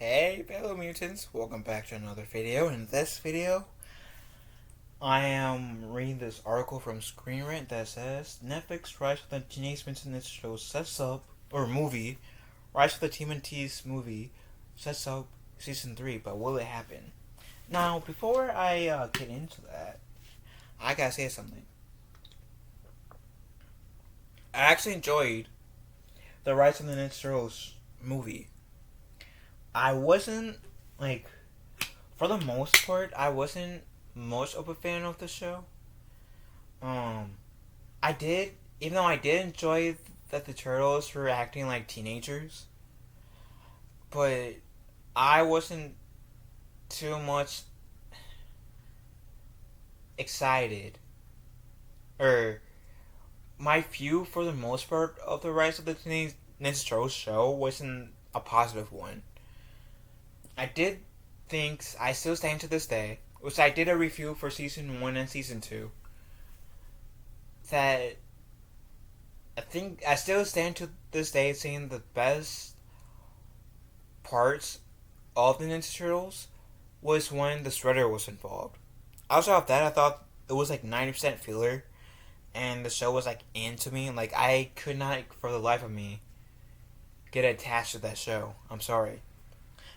Hey fellow mutants, welcome back to another video. In this video, I am reading this article from Screen Rant that says Netflix Rise of the Teenage Mutant Ninja Show sets up, or movie, Rise of the TMNT's movie sets up season 3, but will it happen? Now, before I get into that, I gotta say something. I actually enjoyed the Rise of the Ninja Turtles movie. I wasn't like, for the most part, I wasn't much of a fan of the show. Um, I did, even though I did enjoy that the turtles were acting like teenagers, but I wasn't too much excited, or my view for the most part of the Rise of the Teenage Ninja Turtles show wasn't a positive one. I did think, I still stand to this day, which I did a review for season 1 and season 2, that I think I still stand to this day saying the best parts of the Ninja Turtles was when the Shredder was involved. Outside of that, I thought it was like 90% filler, and the show was like into me. Like, I could not, for the life of me, get attached to that show. I'm sorry.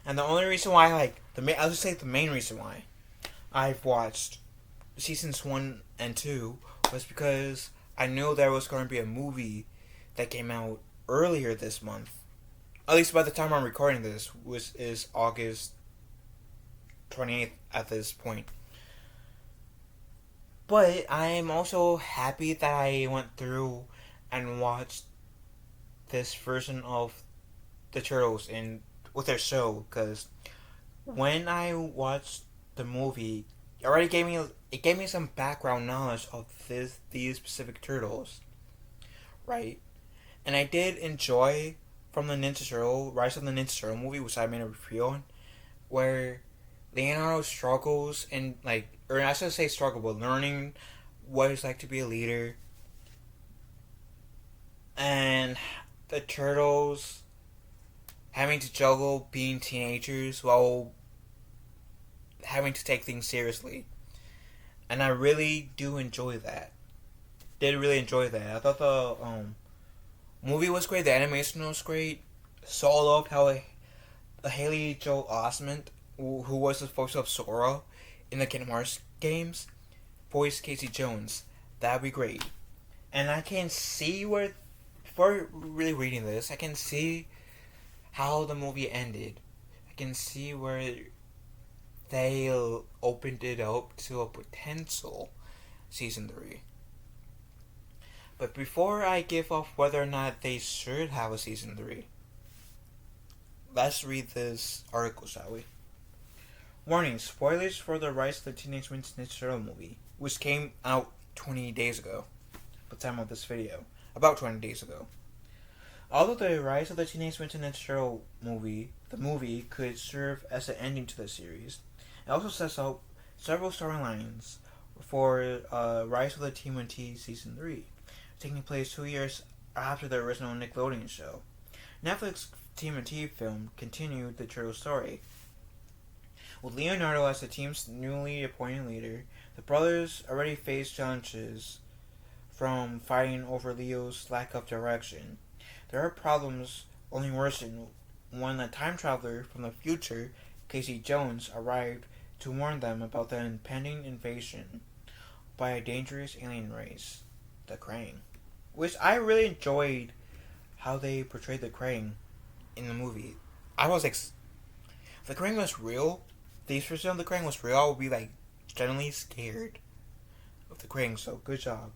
And the only reason why, I'll just say the main reason why I've watched seasons 1 and 2 was because I knew there was going to be a movie that came out earlier this month. At least by the time I'm recording this, which is August 28th at this point. But I am also happy that I went through and watched this version of the Turtles in with their show, because when I watched the movie, it gave me some background knowledge of these specific turtles, right? And I did enjoy from the Ninja Turtle Rise of the Ninja Turtle movie, which I made a review on, where Leonardo struggles and or I should say struggle, but learning what it's like to be a leader, and the turtles having to juggle being teenagers while having to take things seriously. And I really do enjoy that. Did really enjoy that. I thought the movie was great. The animation was great. So I loved how Haley Joel Osment, who was the voice of Sora in the Kingdom Hearts games, voiced Casey Jones. That'd be great. And I can see where, before really reading this, I can see how the movie ended. I can see where they opened it up to a potential season 3. But before I give off whether or not they should have a season 3, let's read this article, shall we? Warning, spoilers for the Rise of the Teenage Mutant Ninja Turtle movie, which came out 20 days ago, at the time of this video. About 20 days ago. Although the Rise of the Teenage Mutant Ninja Turtle movie, the movie could serve as an ending to the series, it also sets up several storylines for Rise of the TMNT Season 3, taking place 2 years after the original Nickelodeon show. Netflix TMNT film continued the Turtle story. With Leonardo as the team's newly appointed leader, the brothers already face challenges from fighting over Leo's lack of direction. Their problems only worsened when a time traveler from the future, Casey Jones, arrived to warn them about the impending invasion by a dangerous alien race, the Krang. Which I really enjoyed how they portrayed the Krang in the movie. I was if the Krang was real, the version of the Krang was real, I would be generally scared of the Krang, so good job.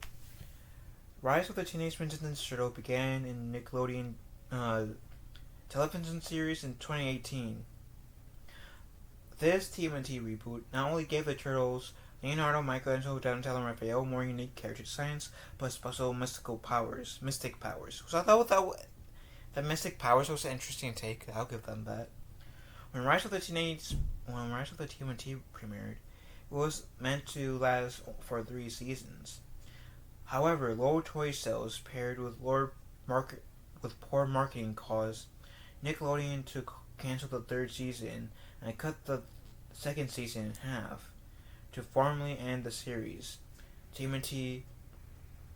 Rise of the Teenage Mutant Ninja Turtle began in Nickelodeon television series in 2018. This TMNT reboot not only gave the Turtles Leonardo, Michelangelo, Donatello, and Raphael more unique character designs, but special mystic powers. So I thought that mystic powers was an interesting take. I'll give them that. When Rise of the TMNT premiered, it was meant to last for 3 seasons. However, low toy sales paired with poor marketing caused Nickelodeon to cancel the third season and cut the second season in half to formally end the series. TMNT,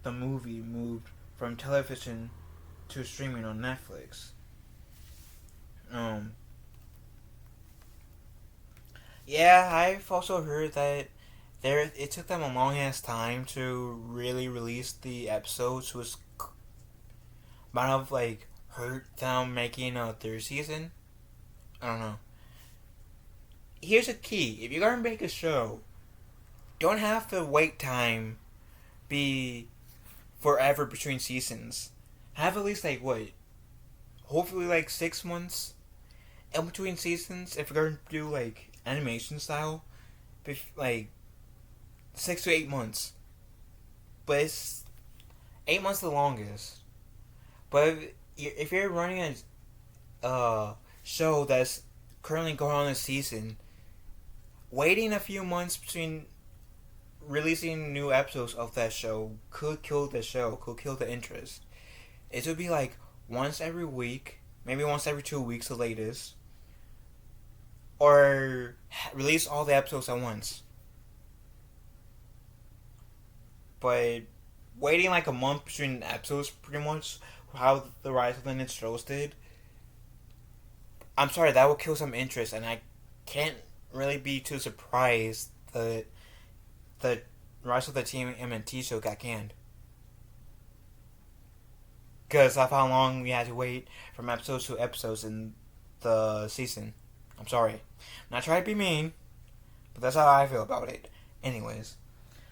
the movie, moved from television to streaming on Netflix. Yeah, I've also heard that it took them a long ass time to really release the episodes, which might have like hurt them making a third season. I don't know. Here's a key: if you're gonna make a show, don't have the wait time be forever between seasons. Have at least like what? Hopefully like 6 months in between seasons. If you're gonna do like animation style, like 6 to 8 months. But it's 8 months the longest. But if you're running a show that's currently going on a season, waiting a few months between releasing new episodes of that show could kill the show, could kill the interest. It would be like once every week, maybe once every 2 weeks the latest, or release all the episodes at once. But waiting like a month between episodes, pretty much how the Rise of the Ninja Turtles did, I'm sorry, that will kill some interest, and I can't really be too surprised that the Rise of the TMNT show got canned. Because of how long we had to wait from episodes to episodes in the season. I'm sorry. I'm not trying to be mean, but that's how I feel about it. Anyways.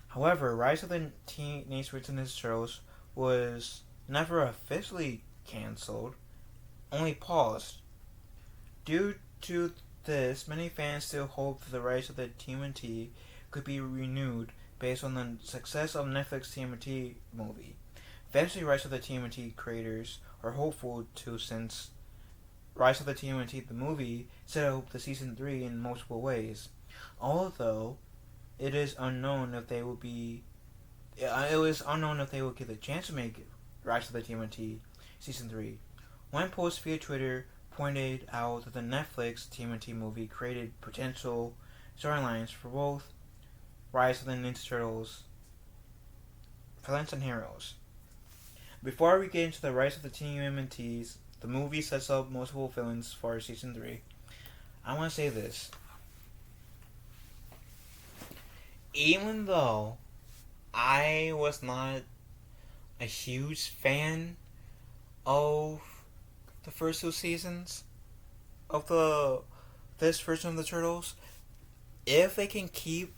However, Rise of the Teenage Mutant Ninja Turtles was never officially cancelled, only paused. Due to this, many fans still hope that the Rise of the TMNT could be renewed based on the success of Netflix TMNT movie. Eventually, Rise of the TMNT creators are hopeful too, since Rise of the TMNT the movie set up the season 3 in multiple ways. Although it is unknown if they will be. It was unknown if they will get the chance to make Rise of the TMNT season 3. One post via Twitter pointed out that the Netflix TMNT movie created potential storylines for both Rise of the Ninja Turtles, villains and heroes. Before we get into the Rise of the TMNTs, the movie sets up multiple villains for season 3. I want to say this. Even though I was not a huge fan of the first 2 seasons of this version of the Turtles, if they can keep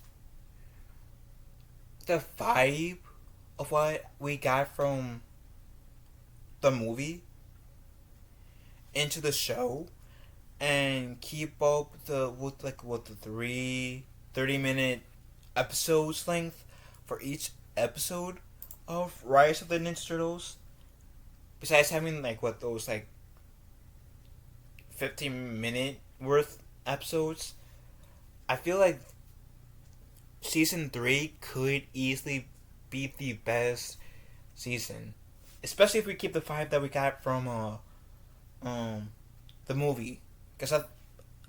the vibe of what we got from the movie into the show and keep up with the 30-minute episodes length for each episode of Rise of the Ninja Turtles, besides having those 15-minute worth episodes, I feel like season 3 could easily be the best season, especially if we keep the vibe that we got from the movie. Because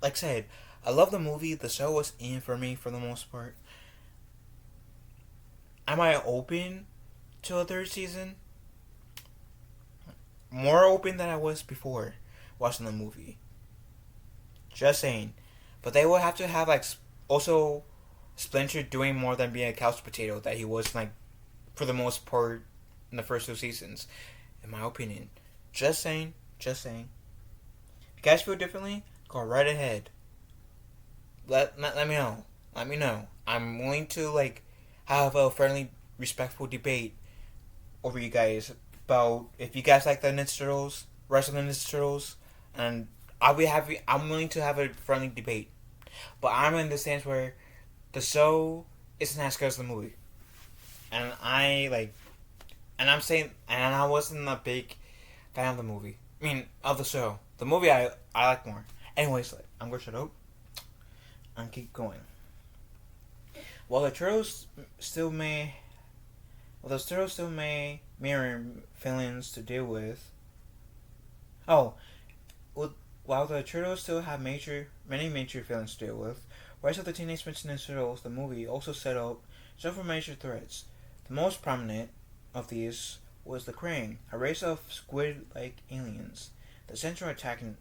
like I said, I love the movie. The show was in for me for the most part. Am I open to a third season? More open than I was before watching the movie. Just saying. But they will have to have also Splinter doing more than being a couch potato that he was for the most part in the first 2 seasons, in my opinion. Just saying. If you guys feel differently, go right ahead. Let me know. Let me know. I'm willing to have a friendly, respectful debate over you guys about if you guys like the Ninja Turtles, Rise of the Ninja Turtles, and I'm willing to have a friendly debate. But I'm in the stance where the show isn't as good as the movie, and I'm saying, and I wasn't a big fan of the movie. I mean, of the show. The movie I like more. Anyways, I'm gonna shut up and keep going. While the Turtles still may mirror feelings to deal with. Oh, well, While the Turtles still have many major villains to deal with, Rise of the Teenage Mutant Ninja Turtles, the movie, also set up several major threats. The most prominent of these was the Krang, a race of squid-like aliens. The central antagonists,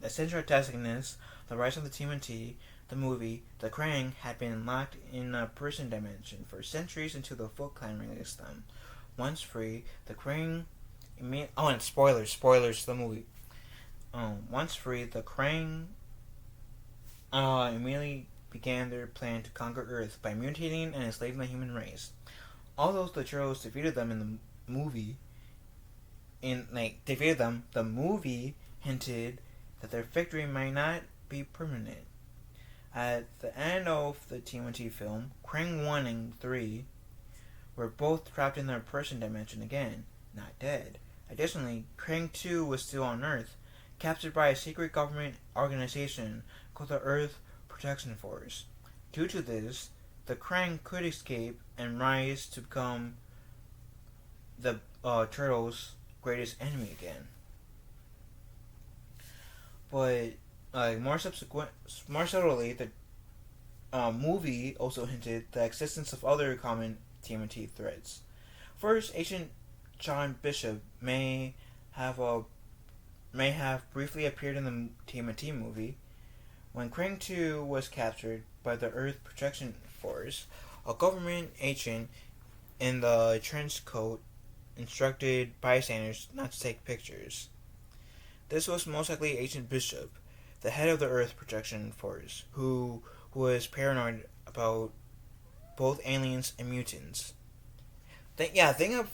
the central antagonists, the Rise of the TMNT, the movie, the Krang had been locked in a prison dimension for centuries until the Foot Clan released them. Once free, the Krang and spoilers to the movie. Once free, the Krang immediately began their plan to conquer Earth by mutating and enslaving the human race. Although the Turtles defeated them in the movie, the movie hinted that their victory might not be permanent. At the end of the TMNT film, Krang 1 and 3 were both trapped in their person dimension again, not dead. Additionally, Krang 2 was still on Earth, captured by a secret government organization called the Earth Protection Force. Due to this, the Krang could escape and rise to become the Turtles' greatest enemy again. But more subtly, the movie also hinted the existence of other common TMNT threats. First, Agent John Bishop may have briefly appeared in the TMNT movie. When Krang 2 was captured by the Earth Protection Force, a government agent in the trench coat instructed bystanders not to take pictures. This was most likely Agent Bishop, the head of the Earth Protection Force, who was paranoid about both aliens and mutants. Think of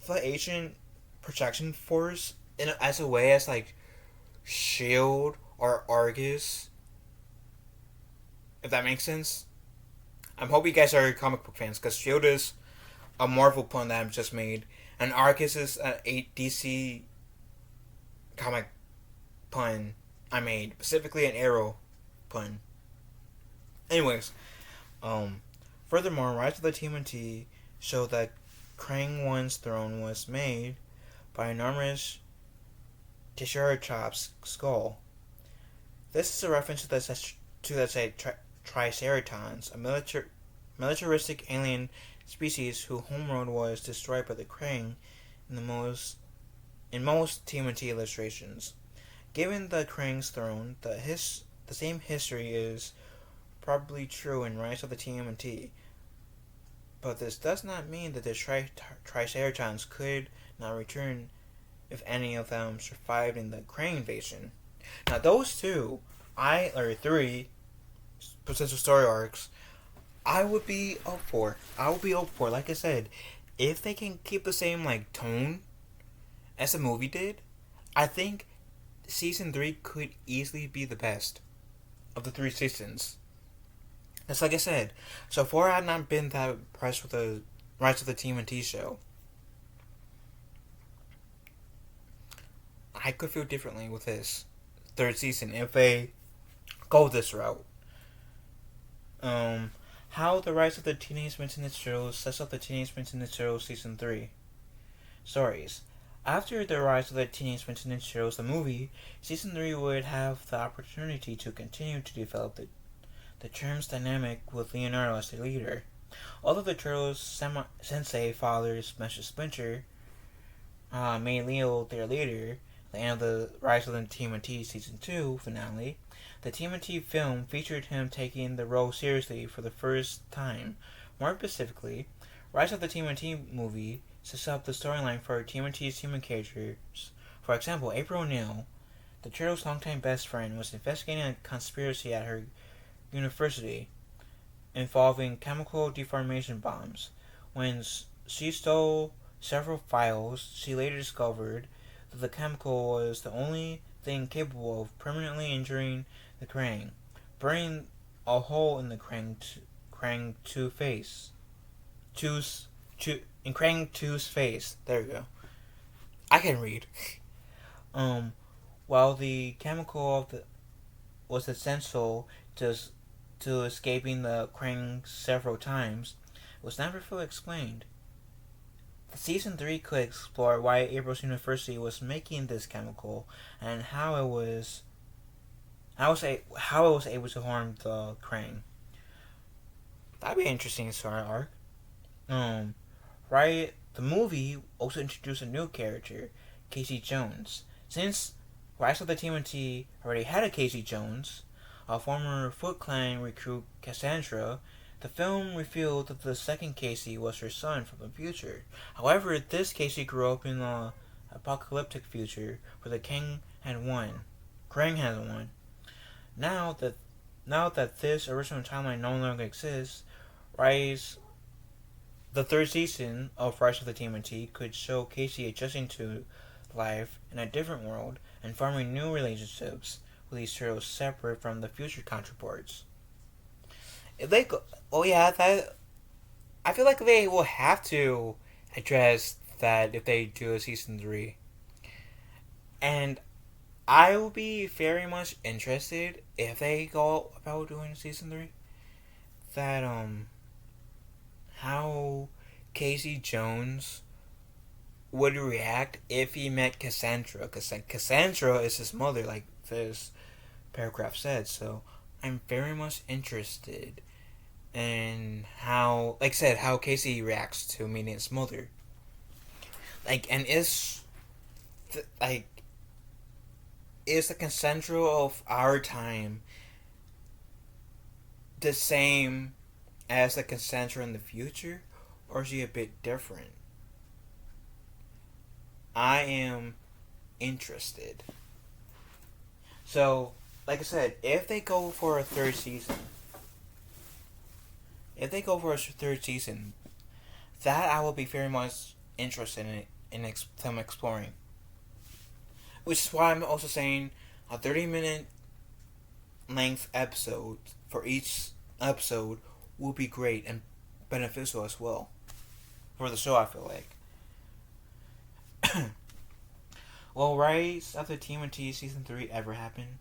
the Agent Protection Force as a way as like Shield or Argus, if that makes sense. I'm hoping you guys are comic book fans, because Shield is a Marvel pun that I've just made, and Argus is a DC comic pun I made, specifically an Arrow pun. Anyways, furthermore, Rise of the TMNT showed that Krang 1's throne was made by enormous Triceratops skull. This is a reference to the Triceratons, a militaristic alien species whose homeworld was destroyed by the Krang in most TMNT illustrations. Given the Krang's throne, the same history is probably true in Rise of the TMNT. But this does not mean that the Triceratons could not return if any of them survived in the Krang invasion. Now those three potential story arcs, I would be up for. Like I said, if they can keep the same tone as the movie did, I think season 3 could easily be the best of the 3 seasons. That's like I said. So far, I've not been that impressed with the Rise of the TMNT show. I could feel differently with this 3rd season if they go this route. How the Rise of the Teenage Mutant Ninja Turtles sets up the Teenage Mutant Ninja Turtles Season 3. Stories. After the Rise of the Teenage Mutant Ninja Turtles, the movie, Season 3 would have the opportunity to continue to develop the term's dynamic with Leonardo as the leader. Although the Turtles' sensei fathers, Master Splinter, made Leo their leader, at the end of the Rise of the TMNT Season 2 finale, the TMNT film featured him taking the role seriously for the first time. More specifically, Rise of the TMNT movie sets up the storyline for TMNT's human characters. For example, April O'Neil, the Turtles' longtime best friend, was investigating a conspiracy at her university involving chemical deformation bombs. When she stole several files, she later discovered that the chemical was the only thing capable of permanently injuring the Krang, burning a hole in the Krang 2's face. In Krang 2's face. There we go. I can read. While the chemical was essential to escaping the Krang several times, it was never fully explained. Season 3 could explore why April's University was making this chemical and how it was able to harm the Krang. That'd be an interesting story arc. Um, right. The movie also introduced a new character, Casey Jones. Since Rise of the TMNT already had a Casey Jones, a former Foot Clan recruit Cassandra, the film revealed that the second Casey was her son from the future. However, this Casey grew up in an apocalyptic future where the king had won. Krang had won. Now that now that this original timeline no longer exists, Rise the third season of Rise of the TMNT could show Casey adjusting to life in a different world and forming new relationships with these turtles separate from the future counterparts. If they go, oh yeah, that I feel like they will have to address that if they do a season 3, and I will be very much interested if they go about doing season 3. That how Casey Jones would react if he met Cassandra, because like Cassandra is his mother, like this paragraph said. So I'm very much interested in how, like I said, how Casey reacts to meeting his mother. Like, and like is the Cassandra of our time the same as the Cassandra in the future, or is she a bit different? I am interested. So, like I said, if they go for a third season, that I will be very much interested in them exploring. Which is why I'm also saying a 30-minute length episode for each episode will be great and beneficial as well for the show. I feel like. Will Rise of the TMNT season 3 ever happen?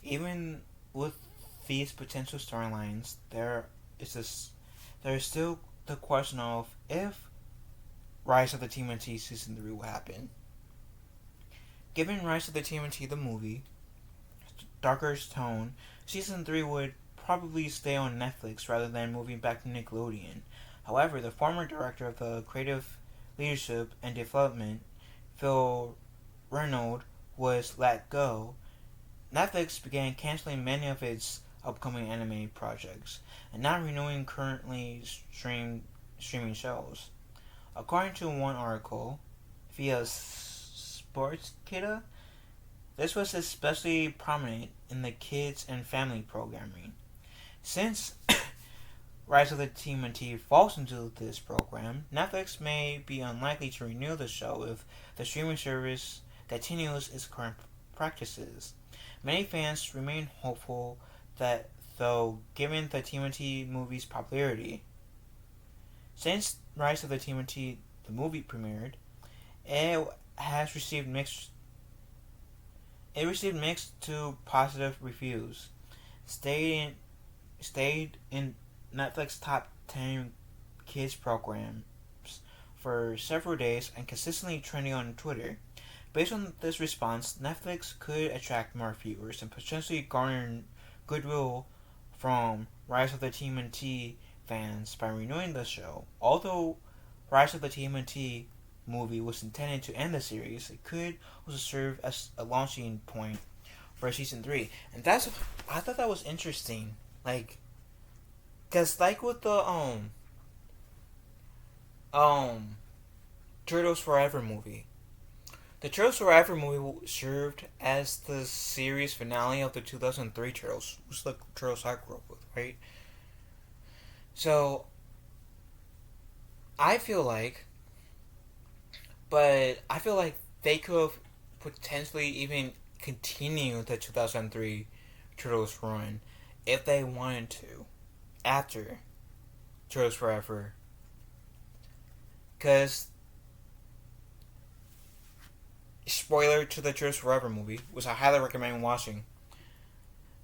Even with these potential storylines, there is still the question of if Rise of the TMNT season 3 will happen. Given Rise of the TMNT the movie, darker tone, season 3 would probably stay on Netflix rather than moving back to Nickelodeon. However, the former director of the creative leadership and development, Phil Reynolds, was let go. Netflix began canceling many of its upcoming anime projects and not renewing currently streaming shows. According to one article via Sportskita, this was especially prominent in the kids and family programming. Since Rise of the TMNT falls into this program, Netflix may be unlikely to renew the show if the streaming service continues its current practices. Many fans remain hopeful that, though, given the TMNT movie's popularity, since Rise of the TMNT the movie premiered, it has received mixed to positive reviews. Stayed in Netflix top 10 kids programs for several days and consistently trending on Twitter. Based on this response, Netflix could attract more viewers and potentially garner goodwill from Rise of the TMNT fans by renewing the show. Although Rise of the TMNT movie was intended to end the series, it could also serve as a launching point for season 3. And I thought that was interesting. Like, cause like with the Turtles Forever movie, the Turtles Forever movie served as the series finale of the 2003 Turtles, which is the Turtles I grew up with, right? So I feel like, they could have potentially even continued the 2003 Turtles run if they wanted to after Turtles Forever. Because, spoiler to the Turtles Forever movie, which I highly recommend watching.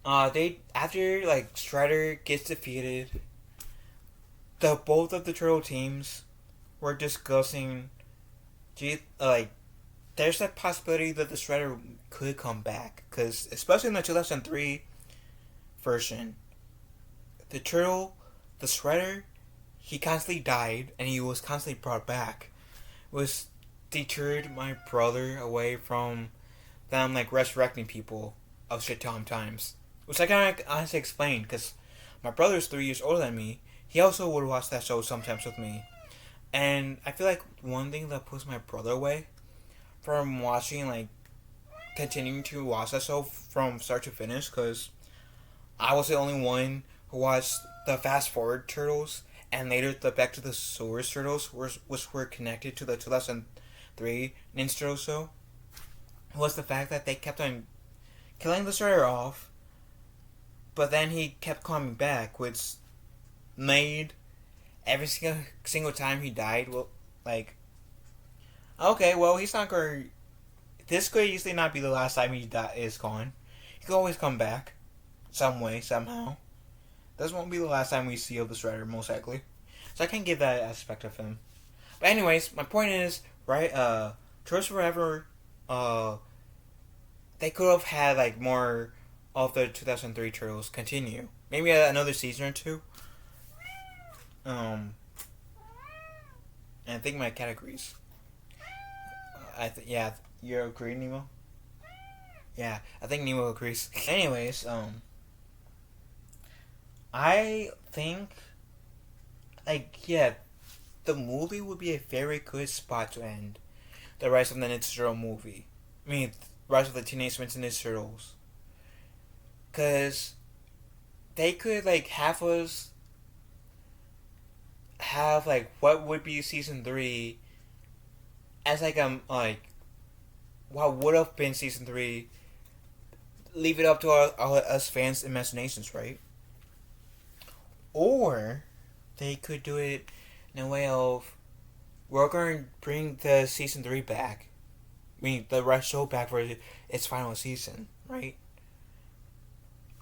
After like Strider gets defeated, both of the turtle teams were discussing, like, there's that possibility that the Shredder could come back, because especially in the 2003 version, the turtle, the Shredder, he constantly died and he was constantly brought back. It was deterred my brother away from them like resurrecting people of shit ton times, which I can't honestly explain because my brother's 3 years older than me. He also would watch that show sometimes with me, and I feel like one thing that puts my brother away from watching, like, continuing to watch that show from start to finish, because I was the only one who watched the Fast Forward Turtles and later the Back to the Source Turtles, which were connected to the 2003 Ninja Turtle show, was the fact that they kept on killing the Shredder off, but then he kept coming back, which made every single time he died, well, like, okay, well, he's not going to. This could easily not be the last time is gone. He could always come back. Some way, somehow. This won't be the last time we see of the Shredder, most likely. So I can give that aspect of him. But anyways, my point is, right, Turtles Forever, they could have had, like, more of the 2003 Turtles continue. Maybe another season or two. And I think my cat agrees. Yeah, you agree, Nemo? Yeah, I think Nemo agrees. Anyways, I think, like, yeah, the movie would be a very good spot to end the Rise of the Ninja Turtle movie. I mean, Rise of the Teenage Mutant Ninja Turtles. Because they could, like, have us have, like, what would be season 3 as, like, what would have been season 3, leave it up to us fans' imaginations, right? Or they could do it in a way of, we're going to bring the season 3 back. I mean, the Rush show back for its final season, right?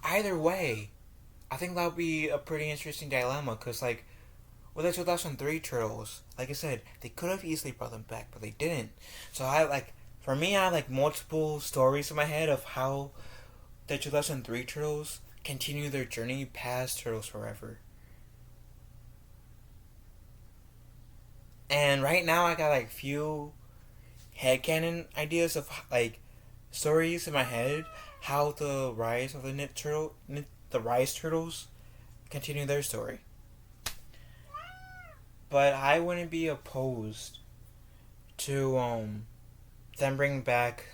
Either way, I think that would be a pretty interesting dilemma, because, like, with the 2003 Turtles, like I said, they could have easily brought them back, but they didn't. So for me, I have, like, multiple stories in my head of how the 2003 Turtles continue their journey past Turtles Forever. And right now, I got, like, few headcanon ideas of, like, stories in my head how the rise of the Rise Turtles continue their story. But I wouldn't be opposed to them bringing back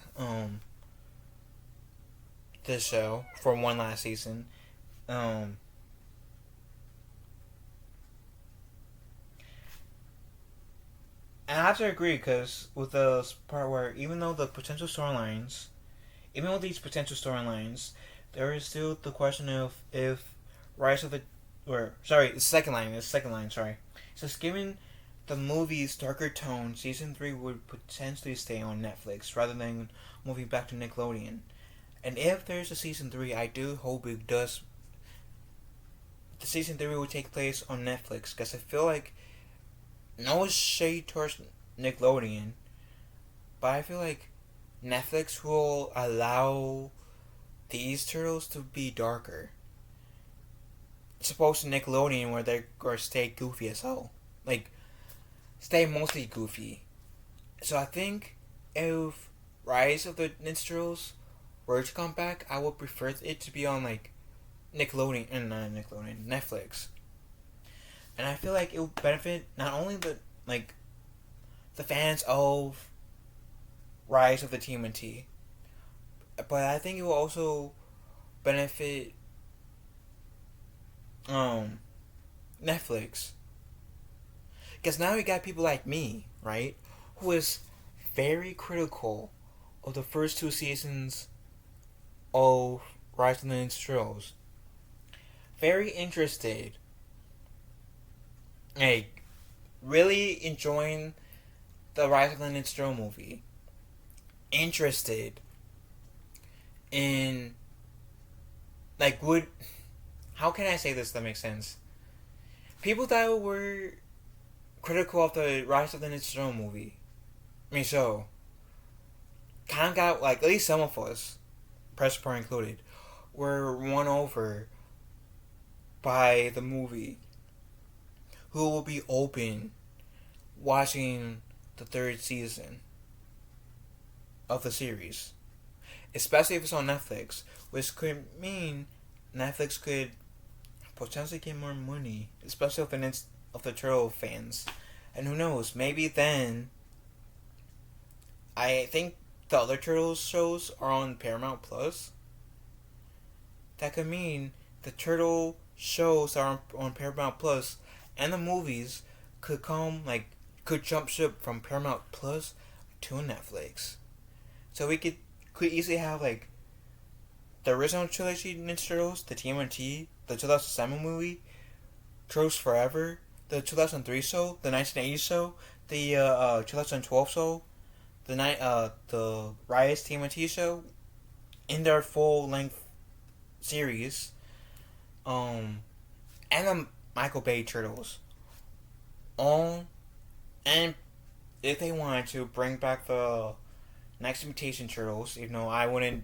the show for one last season. And I have to agree, because with the part where even with these potential storylines, there is still the question of if Rise of the, the second line, sorry. So given the movie's darker tone, season 3 would potentially stay on Netflix rather than moving back to Nickelodeon. And if there's a season 3, I do hope it does. The season 3 will take place on Netflix, because I feel like, no shade towards Nickelodeon, but I feel like Netflix will allow these turtles to be darker. It's opposed to Nickelodeon, where they're going to stay goofy as hell. Like, stay mostly goofy. So I think if Rise of the Ninja Turtles were to come back, I would prefer it to be on, like, Netflix. And I feel like it will benefit not only the fans of Rise of the TMNT, but I think it will also benefit Netflix. Because now we got people like me, right, who is very critical of the first 2 seasons of Rise of the Ninja Turtles. Very interested. Like, really enjoying the Rise of the Ninja Turtle movie. Interested in, like, how can I say this that makes sense? People that were critical of the Rise of the Ninja Turtle movie. I mean, so kind of got like at least some of us, press part included, were won over by the movie. Who will be open watching the third season of the series, especially if it's on Netflix, which could mean Netflix could potentially get more money, especially of the Turtle fans. And who knows, maybe then, I think the other Turtles shows are on Paramount Plus. That could mean the Turtle shows are on Paramount Plus, and the movies could jump ship from Paramount Plus to Netflix. So we could easily have like the original trilogy Ninja Turtles, the TMNT, the 2007 movie, Turtles Forever, the 2003 show, the 1980 show, the 2012 show, the Rise TMNT show, in their full length series, and the Michael Bay Turtles, on, and if they wanted to bring back the Next Mutation Turtles, even though I wouldn't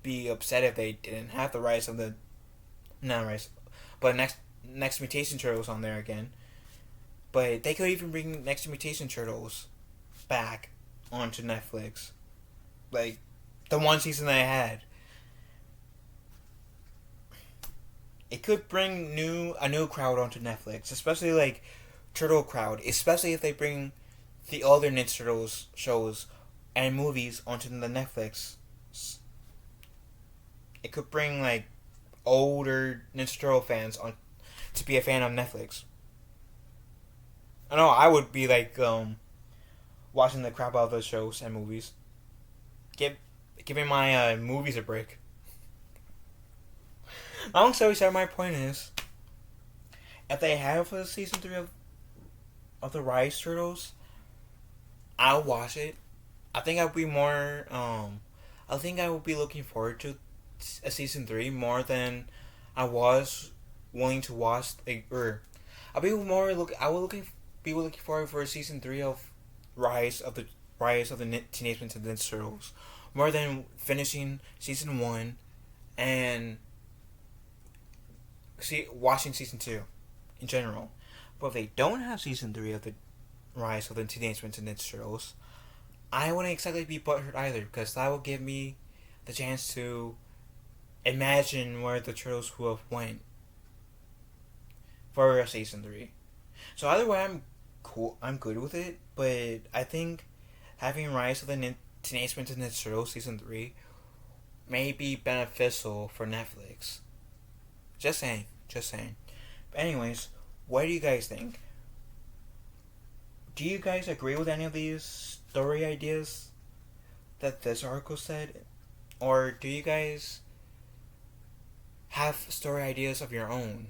be upset if they didn't have the Rise of the not Rise, but Next Mutation Turtles on there again. But they could even bring Next Mutation Turtles back onto Netflix, like the one season they had. It could bring a new crowd onto Netflix, especially like Turtle crowd, especially if they bring the other Ninja Turtles shows and movies onto the Netflix. It could bring like older Ninja Turtle fans on to be a fan of Netflix. I know I would be like watching the crap out of those shows and movies. Giving my movies a break. Long story short, my point is, if they have a season 3 of the Rise Turtles, I'll watch it. I think I'll be more. I think I will be looking forward to a season 3 more than I was willing to watch. I'll be more look. I will be looking forward for a season 3 of Rise of the Teenage Mutant Ninja Turtles more than finishing season 1 and watching season 2 in general. But if they don't have season 3 of the Rise of the Teenage Mutant Ninja Turtles, I wouldn't exactly be butthurt either, because that will give me the chance to imagine where the Turtles would have went for season 3. So either way, I'm cool. I'm good with it. But I think having Rise of the Teenage Mutant Ninja Turtles season 3 may be beneficial for Netflix. Just saying. But anyways, what do you guys think? Do you guys agree with any of these story ideas that this article said? Or do you guys have story ideas of your own?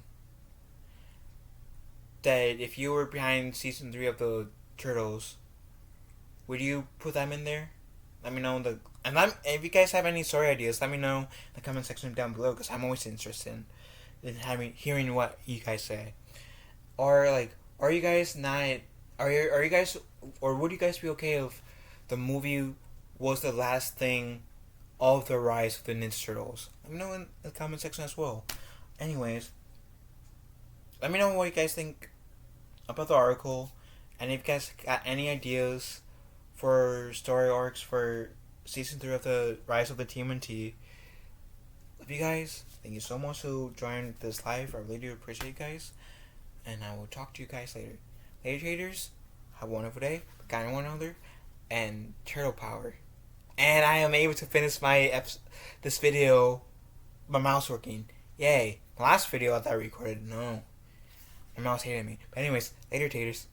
That if you were behind season 3 of the Turtles, would you put them in there? Let me know if you guys have any story ideas, let me know in the comment section down below, because I'm always interested in hearing what you guys say. Or like, are you guys not? Are you guys, or would you guys be okay if the movie was the last thing of the Rise of the Ninja Turtles? Let me know in the comment section as well. Anyways, let me know what you guys think about the article, and if you guys got any ideas for story arcs for season 3 of the Rise of the TMNT. Love you guys. Thank you so much for joining this live. I really do appreciate you guys, and I will talk to you guys later. Later, traders. Have a wonderful day. Kind of one another, and turtle power. And I am able to finish this video. My mouse working. Yay! My last video I thought I recorded. No, my mouse hated me. But anyways, later, taters.